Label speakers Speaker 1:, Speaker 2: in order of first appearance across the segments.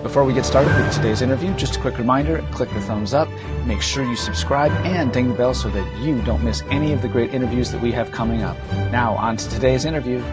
Speaker 1: Before we get started with today's interview, just a quick reminder, click the thumbs up, make sure you subscribe and ding the bell so that you don't miss any of the great interviews that we have coming up. Now, on to today's interview.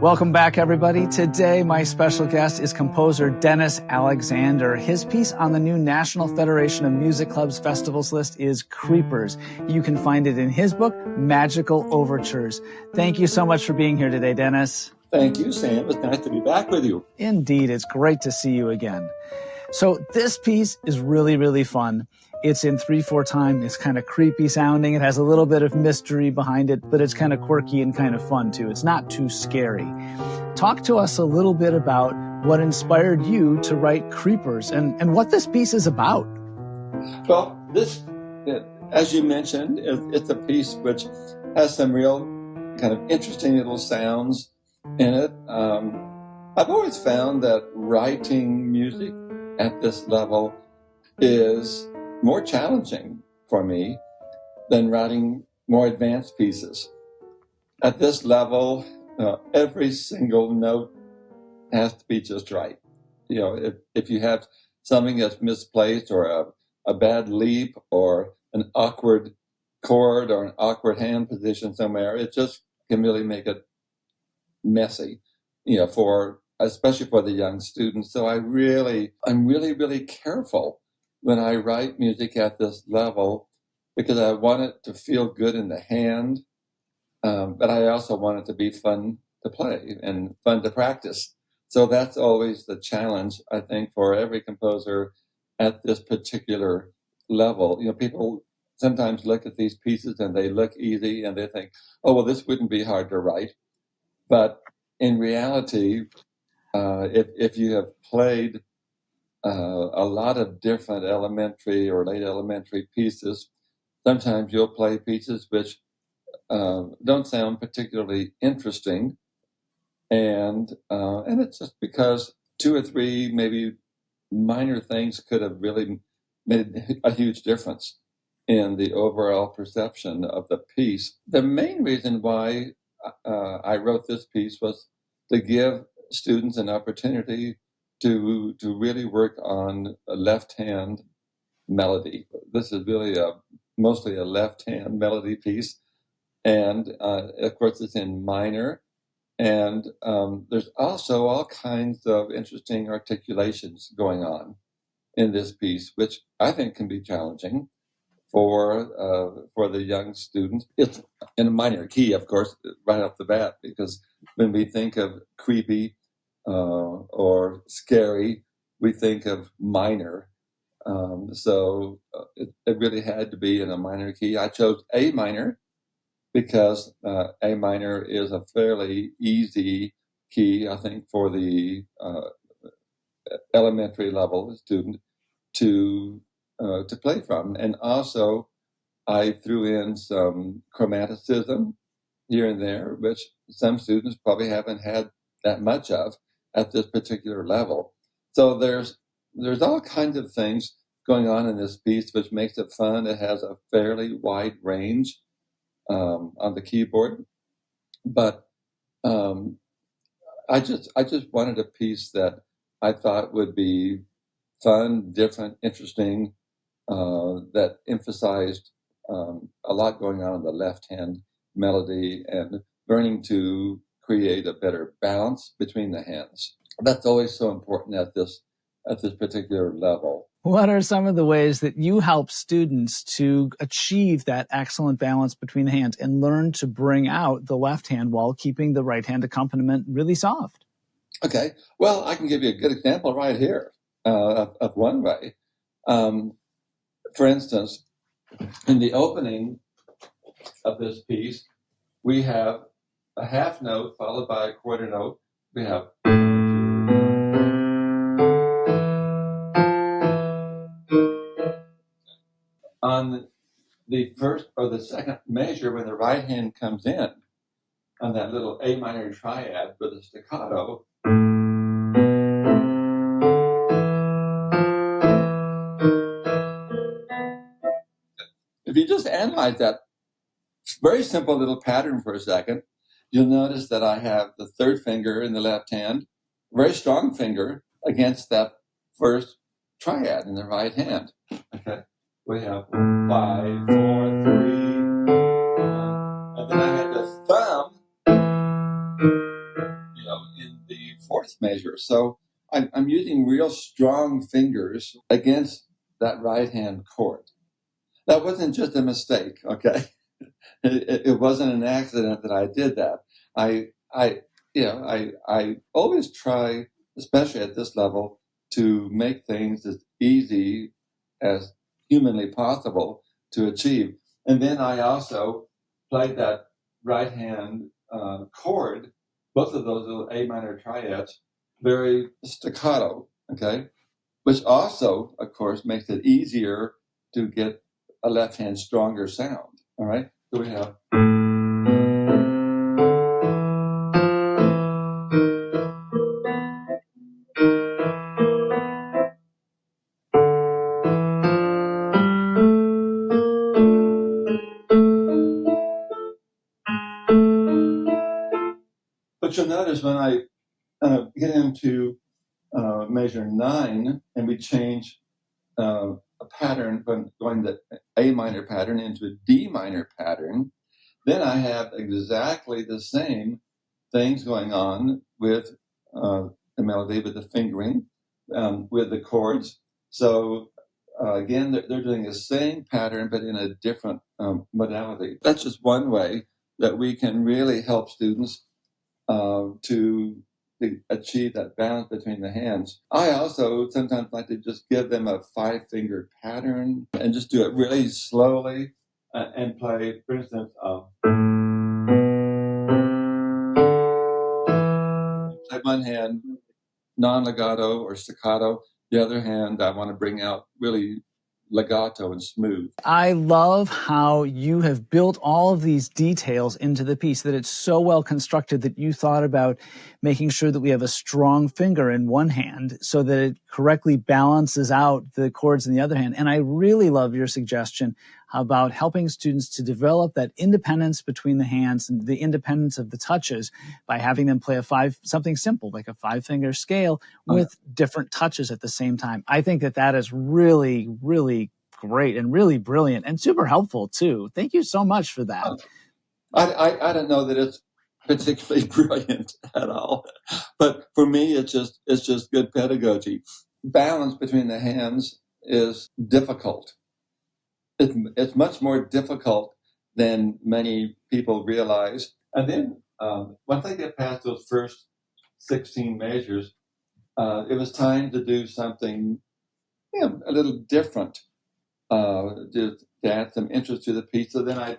Speaker 1: Welcome back, everybody. Today, my special guest is composer Dennis Alexander. His piece on the new National Federation of Music Clubs Festivals list is Creepers. You can find it in his book, Magical Overtures. Thank you so much for being here today, Dennis.
Speaker 2: Thank you, Sam. It's nice to be back with you.
Speaker 1: Indeed, it's great to see you again. So this piece is really, really fun. It's in 3/4 time. It's kind of creepy sounding. It has a little bit of mystery behind it, but it's kind of quirky and kind of fun too. It's not too scary. Talk to us a little bit about what inspired you to write Creepers and what this piece is about.
Speaker 2: Well, this, as you mentioned, it's a piece which has some real kind of interesting little sounds in it. I've always found that writing music at this level is more challenging for me than writing more advanced pieces. At this level, every single note has to be just right. You know, if you have something that's misplaced or a bad leap or an awkward chord or an awkward hand position somewhere, it just can really make it messy, you know, especially for the young students. So I'm really, really careful when I write music at this level because I want it to feel good in the hand, but I also want it to be fun to play and fun to practice. So that's always the challenge, I think, for every composer at this particular level. You know, people sometimes look at these pieces and they look easy and they think, oh, well, this wouldn't be hard to write. But in reality, if you have played a lot of different elementary or late elementary pieces, sometimes you'll play pieces which don't sound particularly interesting, and it's just because 2 or 3 maybe minor things could have really made a huge difference in the overall perception of the piece. The main reason why I wrote this piece was to give students an opportunity to really work on a left-hand melody. This is really mostly a left-hand melody piece, and of course it's in minor. And there's also all kinds of interesting articulations going on in this piece, which I think can be challenging for the young students. It's in a minor key, of course, right off the bat, because when we think of creepy or scary, we think of minor. So it really had to be in a minor key. I chose A minor because A minor is a fairly easy key, I think, for the elementary level student to play from. And also, I threw in some chromaticism here and there, which some students probably haven't had that much of at this particular level. So there's all kinds of things going on in this piece, which makes it fun. It has a fairly wide range on the keyboard, but I just wanted a piece that I thought would be fun, different, interesting, that emphasized a lot going on in the left-hand melody and learning to create a better balance between the hands. That's always so important at this particular level.
Speaker 1: What are some of the ways that you help students to achieve that excellent balance between the hands and learn to bring out the left hand while keeping the right hand accompaniment really soft?
Speaker 2: Okay. Well, I can give you a good example right here of one way. For instance, in the opening of this piece, we have a half note followed by a quarter note. We have on the first or the second measure, when the right hand comes in on that little A minor triad with a staccato, if you just analyze that very simple little pattern for a second, you'll notice that I have the third finger in the left hand very strong finger against that first triad in the right hand. Okay, we have 5, 4, 3, 1, and then I had the thumb, in the fourth measure. So I'm using real strong fingers against that right hand chord. That wasn't just a mistake, okay? It wasn't an accident that I did that. I always try, especially at this level, to make things as easy as humanly possible to achieve. And then I also played that right hand chord, both of those little A minor triads, very staccato, okay? Which also, of course, makes it easier to get a left hand stronger sound, all right? So we have. But you'll notice when I get into measure 9 and we change a pattern from going the A minor pattern into a D minor pattern, then I have exactly the same things going on with the melody, with the fingering, with the chords. So again, they're doing the same pattern, but in a different modality. That's just one way that we can really help students to achieve that balance between the hands. I also sometimes like to just give them a 5-finger pattern and just do it really slowly and play, for instance, play one hand non-legato or staccato. The other hand, I want to bring out really legato and smooth.
Speaker 1: I love how you have built all of these details into the piece, that it's so well constructed that you thought about making sure that we have a strong finger in one hand so that it correctly balances out the chords in the other hand. And I really love your suggestion about helping students to develop that independence between the hands and the independence of the touches by having them play something simple like a 5-finger scale with different touches at the same time. I think that is really, really great and really brilliant and super helpful too. Thank you so much for that.
Speaker 2: I don't know that it's particularly brilliant at all, but for me, it's just good pedagogy. Balance between the hands is difficult. It's much more difficult than many people realize. And then once I get past those first 16 measures, it was time to do something a little different, to add some interest to the piece. So then I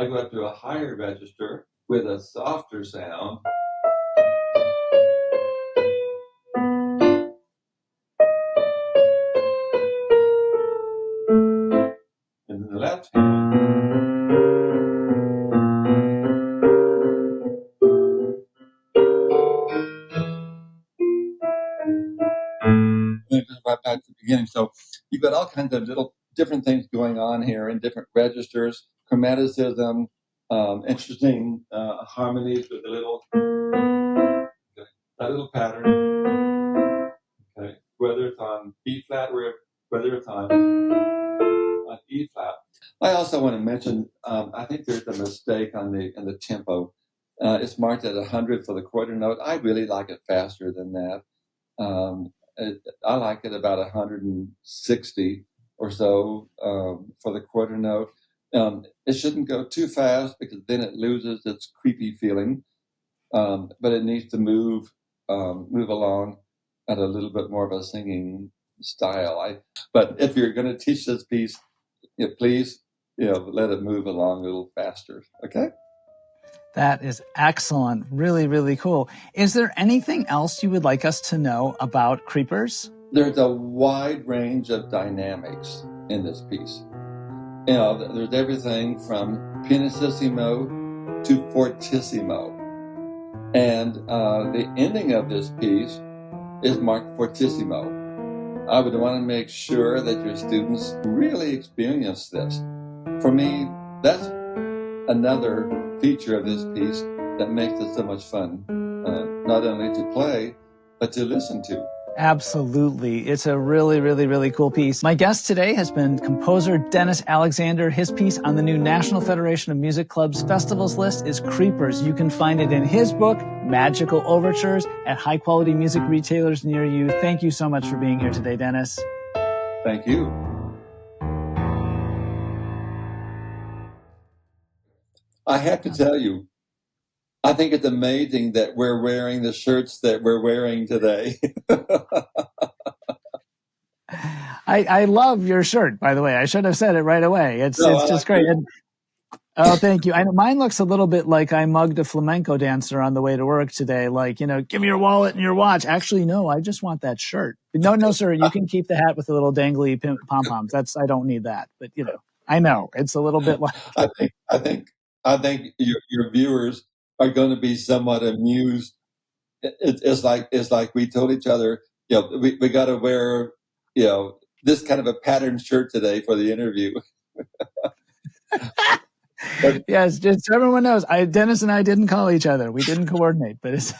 Speaker 2: go up to a higher register with a softer sound. And then the left hand. Right back to the beginning. So you've got all kinds of little different things going on here in different registers, chromaticism, interesting harmonies with that little pattern. Okay, whether it's on B flat or whether it's on E flat. I also want to mention, I think there's a mistake in the tempo. It's marked at 100 for the quarter note. I really like it faster than that. I like it about 160 or so for the quarter note. It shouldn't go too fast because then it loses its creepy feeling. But it needs to move along at a little bit more of a singing style. But if you're going to teach this piece, please, let it move along a little faster. Okay.
Speaker 1: That is excellent. Really, really cool. Is there anything else you would like us to know about creepers?
Speaker 2: There's a wide range of dynamics in this piece. There's everything from pianissimo to fortissimo. And the ending of this piece is marked fortissimo. I would want to make sure that your students really experience this. For me, that's another feature of this piece that makes it so much fun, not only to play, to listen to.
Speaker 1: Absolutely. It's a really, really, really cool piece. My guest today has been composer Dennis Alexander. His piece on the new National Federation of Music Clubs Festivals list is Creepers. You can find it in his book, Magical Overtures, at high-quality music retailers near you. Thank you so much for being here today, Dennis.
Speaker 2: Thank you. I have to tell you, I think it's amazing that we're wearing the shirts that we're wearing today.
Speaker 1: I love your shirt, by the way. I should have said it right away. It's just great. And, oh, thank you. Mine looks a little bit like I mugged a flamenco dancer on the way to work today. Like, give me your wallet and your watch. Actually, no, I just want that shirt. No, sir. You can keep the hat with the little dangly pom-poms. I don't need that. But, I know it's a little bit like.
Speaker 2: I think your viewers are going to be somewhat amused. It's like we told each other, we got to wear, this kind of a patterned shirt today for the interview.
Speaker 1: Yes, just so everyone knows, Dennis and I didn't call each other. We didn't coordinate, but it's